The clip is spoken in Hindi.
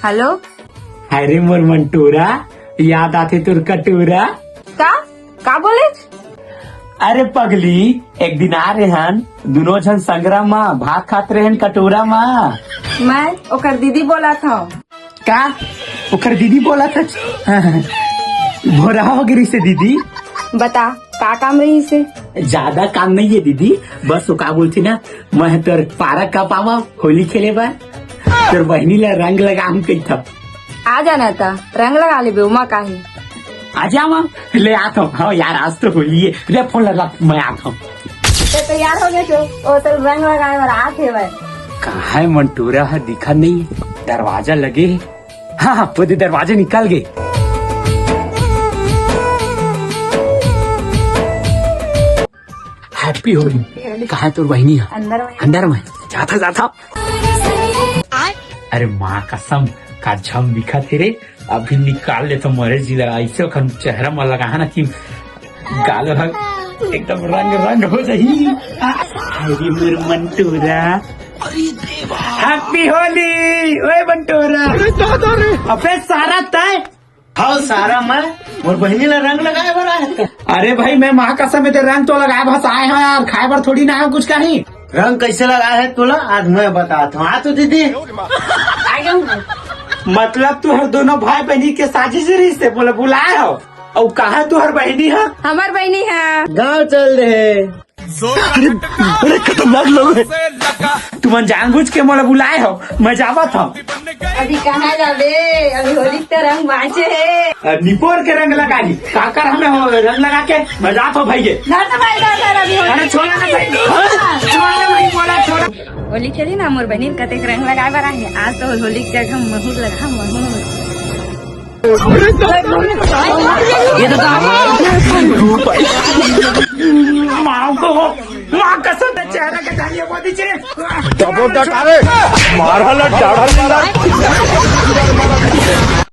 हेलो। अरे मोर मंटूरा, याद आते तुर कटूरा। का बोले? अरे पगली, एक दिन आ रहे हन दोनों जन संगरा माँ भात खात रहे कटोरा माँ। मैं ओकर दीदी बोला था। का ओकर दीदी बोला था? भोरा हो गई से दीदी। बता का काम रही से? ज्यादा काम नहीं है दीदी, बस वो का बोलती ना, मैं तोर पार्क का पावा होली खेले बार तोर बहनी ला रंग लगा हम कही था। आ जाना था, रंग लगा ले उमा का है। आ जा माँ, ले आता हूँ। हाँ यार, आज तो होली है, ले फोन लगा, मैं आता हूँ। तो तैयार हो गए तो रंग लगाए बार आते भाई। कहा है मंटूरा है, दिखा नहीं, दरवाजा लगे। हाँ हाँ, वो दरवाजे निकल गए। हैप्पी होली। कहा है तोर बहनी है? अंदर में जाता। अरे माँ कसम का झम दिखा थे रे, अभी निकाल ले तो मरे जी लगा। ऐसे चेहरा में लगा है ना कि गाल एकदम रंग रंग हो जाही। अरे मेरे मंटूरा, हैप्पी होली। ओए मंटूरा, अबे सारा तय। हाँ सारा मैं और बहनी ला रंग लगाए बड़ा है। अरे भाई, मैं माँ कसम में रंग तो लगाए, बस आए हैं यार, खाए बार थोड़ी ना है कुछ कहीं। रंग कैसे लगाए है तोला आज मैं बताता हूँ। आ तो दीदी, मतलब तू हर दोनों भाई बहनी के साजिश रिश्ते बोले बुलाए हो, और कहा तू हर बहनी है? हमार बहनी है। गाँव चल रहे। अरे खतरनाक लोग है। तुम जानबूझ के मोला बुलाए हो, मैं जावा था। अभी कहाँ जाबे, अभी होली का रंग बाँचे है। निपोर के रंग लगा दी काकर, हमें रंग लगा के मजाक हो भाई। अरे छोड़ा ना भाई, छोड़ा भाई, बोला छोड़ा। होली खेली ना मोर बहनी कते रंग लगाए बार है। आज तो होली के जगह महूर लगा महूर। माँ कसम चेहरा के डालिए वो दीजिए। मार